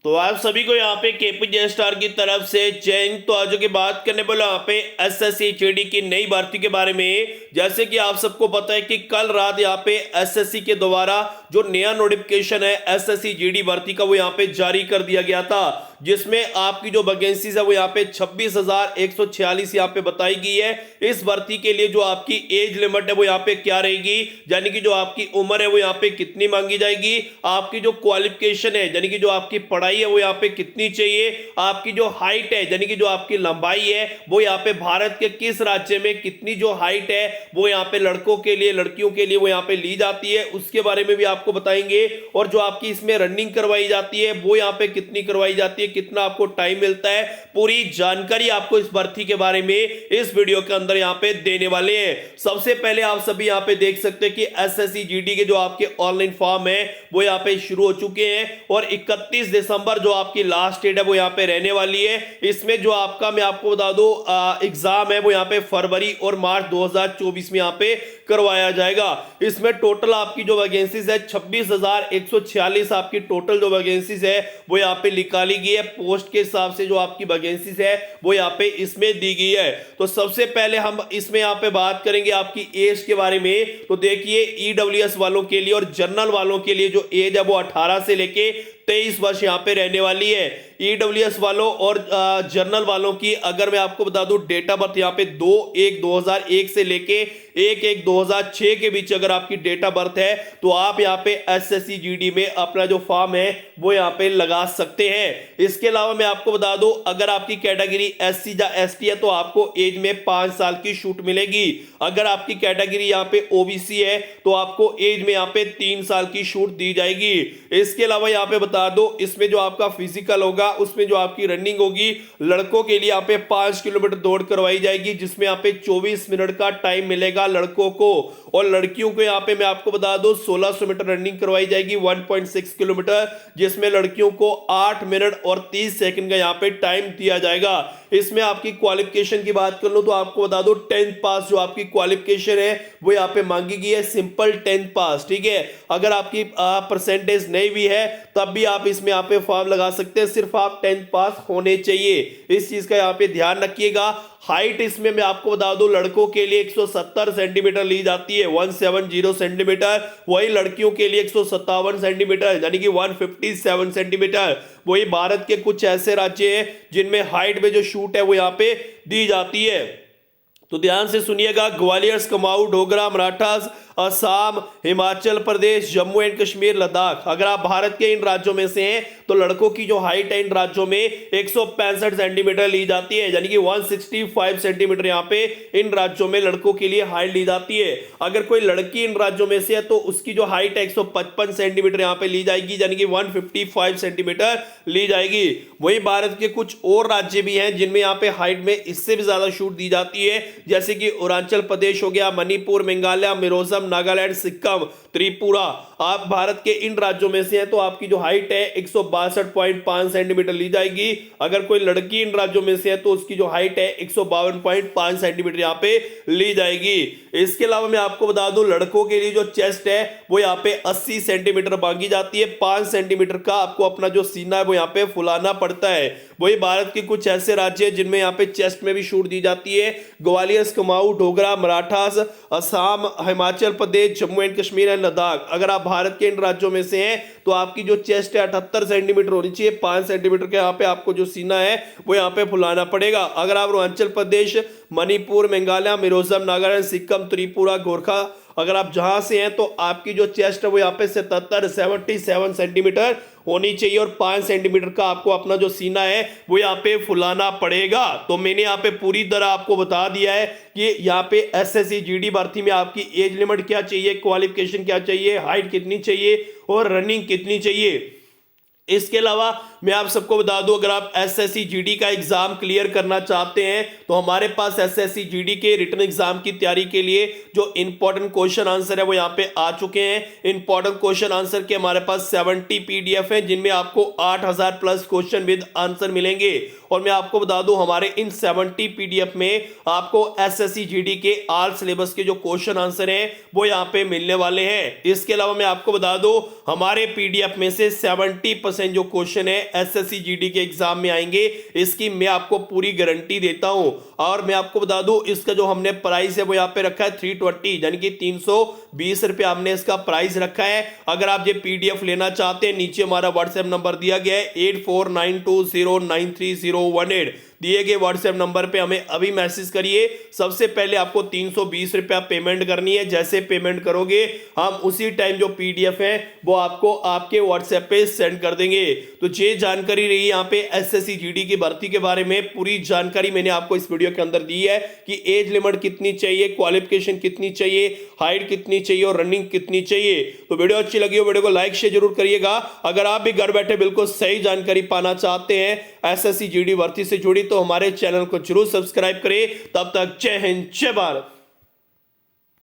तो आप सभी को यहाँ पे केपीजे स्टार की तरफ से जय हिंद। तो आज की बात करने वाले यहाँ पे एसएससी जीडी की नई भर्ती के बारे में। जैसे कि आप सबको पता है कि कल रात यहाँ पे एसएससी के द्वारा जो नया नोटिफिकेशन है एसएससी जीडी भर्ती का वो यहाँ पे जारी कर दिया गया था, जिसमें आपकी जो वैकेंसीज है वो यहाँ पे 26,146 यहाँ पे बताई गई है। इस भर्ती के लिए जो आपकी एज लिमिट है वो यहाँ पे क्या रहेगी, यानी कि जो आपकी उम्र है वो यहाँ पे कितनी मांगी जाएगी, आपकी जो क्वालिफिकेशन है यानी कि जो आपकी पढ़ाई है वो यहाँ पे कितनी चाहिए, आपकी जो हाइट है यानी कि जो आपकी लंबाई है वो यहाँ पे भारत के किस राज्य में कितनी जो हाइट है वो यहाँ पे लड़कों के लिए लड़कियों के लिए वो यहाँ पे ली जाती है, उसके बारे में भी आपको बताएंगे। और जो आपकी इसमें रनिंग करवाई जाती है वो यहाँ पे कितनी करवाई जाती है, कितना आपको टाइम मिलता है, पूरी जानकारी आपको इस भर्ती के बारे में इस वीडियो के अंदर यहाँ पे देने वाले हैं। सबसे पहले आप सभी यहाँ पे देख सकते हैं कि एसएससी जीडी के जो आपके ऑनलाइन फॉर्म है वो यहाँ पे शुरू हो चुके हैं और 31 दिसंबर जो आपकी लास्ट डेट है वो यहाँ पे रहने वाली है। इसमें जो आपका मैं आपको बता दूं एग्जाम है वो यहाँ पे फरवरी और मार्च 2024 में यहाँ पे करवाया जाएगा। इसमें टोटल आपकी जो वैकेंसीज है 26,146 आपकी टोटल जो वैकेंसीज है वो यहाँ पे निकाली गई है। पोस्ट के हिसाब से जो आपकी वैकेंसीज है वो यहाँ पे इसमें दी गई है। तो सबसे पहले हम इसमें यहाँ पे बात करेंगे आपकी एज के बारे में। तो देखिए ईडब्ल्यूएस वालों के लिए और जनरल वालों के लिए जो एज है वो 18 से लेके 23 वर्ष यहाँ पे रहने वाली है। ईडब्ल्यूएस वालों और जनरल वालों की अगर मैं आपको बता दूं डेट ऑफ बर्थ यहाँ पे 2/1/2001 से लेके 1/1/2006 के बीच अगर आपकी डेट ऑफ बर्थ है तो आप यहाँ पे एसएससी जीडी में अपना जो फॉर्म है वो यहाँ पे लगा सकते हैं। इसके अलावा मैं आपको बता दूं अगर आपकी कैटेगरी एससी या एसटी है तो आपको एज में 5 साल की छूट मिलेगी। अगर आपकी कैटेगरी यहाँ पे ओबीसी है तो आपको एज में यहाँ पे 3 साल की छूट दी जाएगी। इसके अलावा यहाँ पे बता दो इसमें जो आपका फिजिकल होगा उसमें जो आपकी रनिंग होगी लड़कों के लिए यहाँ पे 5 किलोमीटर दौड़ करवाई जाएगी, जिसमें यहाँ पे 24 मिनट का टाइम मिलेगा लड़कों को। और लड़कियों को यहाँ पे मैं आपको बता दूं 1600 मीटर रनिंग करवाई जाएगी 1.6 किलोमीटर, जिसमें लड़कियों को 8 मिनट और 30 सेकंड का यहाँ पे टाइम दिया जाएगा। इसमें आपकी क्वालिफिकेशन की बात कर लो तो आपको बता दो 10th पास जो आपकी क्वालिफिकेशन है वो यहाँ पे मांगी गई है, सिंपल 10th पास। ठीक है, अगर आपकी परसेंटेज नहीं भी है तब भी आप इसमें यहाँ पे फॉर्म लगा सकते हैं, सिर्फ आप 10th पास होने चाहिए। इस चीज का यहाँ पे ध्यान रखिएगा। हाइट इसमें मैं आपको बता दूं लड़कों के लिए 170 सेंटीमीटर ली जाती है 170 सेंटीमीटर, वही लड़कियों के लिए 157 सेंटीमीटर यानी कि 157 सेंटीमीटर। वही भारत के कुछ ऐसे राज्य हैं जिनमें हाइट में जो छूट है वो यहाँ पे दी जाती है। तो ध्यान से सुनिएगा, ग्वालियर, कुमाऊं, डोगरा, मराठास, असम, हिमाचल प्रदेश, जम्मू एंड कश्मीर, लद्दाख। अगर आप भारत के इन राज्यों में से हैं तो लड़कों की जो हाइट है इन राज्यों में 165 सेंटीमीटर ली जाती है यानी कि 165 सेंटीमीटर यहाँ पे इन राज्यों में लड़कों के लिए हाइट ली जाती है। अगर कोई लड़की इन राज्यों में से है तो उसकी जो हाइट है 155 सेंटीमीटर यहाँ पे ली जाएगी यानी कि 155 सेंटीमीटर ली जाएगी। वही भारत के कुछ और राज्य भी हैं जिनमें यहाँ पे हाइट में इससे भी ज्यादा छूट दी जाती है, जैसे कि अरुणाचल प्रदेश हो गया, मणिपुर, मेघालय, मिजोरम, नागालैंड, सिक्किम, त्रिपुरा। आप भारत के इन राज्यों में से हैं तो आपकी जो हाइट है 162.5 सेंटीमीटर ली जाएगी। अगर कोई लड़की इन राज्यों में से है तो उसकी जो हाइट है 152.5 सेंटीमीटर यहाँ पे ली जाएगी। इसके अलावा मैं आपको बता दूं लड़कों के लिए जो चेस्ट है वो यहाँ पे 80 सेंटीमीटर मांगी जाती है। 5 सेंटीमीटर का आपको अपना जो सीना है वो यहाँ पे फुलाना पड़ता है। वही भारत के कुछ ऐसे राज्य हैं जिनमें यहाँ पे चेस्ट में भी छूट दी जाती है, ग्वालियर, कुमाऊं, डोगरा, मराठास, असम, हिमाचल प्रदेश, जम्मू एंड कश्मीर एंड लद्दाख। अगर आप भारत के इन राज्यों में से हैं तो आपकी जो चेस्ट है 78 सेंटीमीटर होनी चाहिए। 5 सेंटीमीटर के यहाँ पे आपको जो सीना है वो यहाँ पे फुलाना पड़ेगा। अगर आप अरुणाचल प्रदेश, मणिपुर, मेघालय, मिजोरम, नागालैंड, सिक्किम, त्रिपुरा, गोरखा अगर आप जहां से हैं तो आपकी जो चेस्ट है वो यहाँ पे 77 सेंटीमीटर होनी चाहिए और 5 सेंटीमीटर का आपको अपना जो सीना है वो यहाँ पे फुलाना पड़ेगा। तो मैंने यहाँ पे पूरी तरह आपको बता दिया है कि यहाँ पे एसएससी जीडी भर्ती में आपकी एज लिमिट क्या चाहिए, क्वालिफिकेशन क्या चाहिए, हाइट कितनी चाहिए और रनिंग कितनी चाहिए। इसके अलावा मैं आप सबको बता दूं अगर आप एसएससी जीडी का एग्जाम क्लियर करना चाहते हैं तो हमारे पास एसएससी जीडी के रिटन एग्जाम की तैयारी के लिए जो इंपॉर्टेंट क्वेश्चन आंसर है वो यहाँ पे आ चुके हैं। इंपॉर्टेंट क्वेश्चन आंसर के हमारे पास 70 पीडीएफ है जिनमें आपको 8000 प्लस क्वेश्चन विद आंसर मिलेंगे। और मैं आपको बता दूं हमारे इन 70 पीडीएफ में आपको एसएससी जीडी के ऑल सिलेबस के जो क्वेश्चन आंसर हैं वो यहाँ पे मिलने वाले हैं। इसके अलावा मैं आपको बता दूं हमारे पीडीएफ में से 70% 100% जो क्वेश्चन है एसएससी जीडी के एग्जाम में आएंगे, इसकी मैं आपको पूरी गारंटी देता हूं। और मैं आपको बता दूं, इसका जो हमने प्राइस है वो यहाँ पे रखा है 320, यानी कि 320 रुपये हमने इसका प्राइस रखा है। अगर आप ये पीडीएफ लेना चाहते हैं, नीचे हमारा व्हाट्सएप नंबर दिया गया है 8492093018, दिए गए व्हाट्सएप नंबर पे हमें अभी मैसेज करिए। सबसे पहले आपको 320 रुपया पेमेंट करनी है। जैसे पेमेंट करोगे हम उसी टाइम जो पीडीएफ है वो आपको आपके व्हाट्सएप पे सेंड कर देंगे। तो ये जानकारी रही यहाँ पे एसएससी जीडी की भर्ती के बारे में। पूरी जानकारी मैंने आपको इस वीडियो के अंदर दी है कि एज लिमिट कितनी चाहिए, क्वालिफिकेशन कितनी चाहिए, हाइट कितनी चाहिए और रनिंग कितनी चाहिए। तो वीडियो अच्छी लगी हो वीडियो को लाइक शेयर जरूर करिएगा। अगर आप भी घर बैठे बिल्कुल सही जानकारी पाना चाहते हैं एसएससी जीडी भर्ती से जुड़ी, तो हमारे चैनल को जरूर सब्सक्राइब करें। तब तक जय हिंद जय भारत।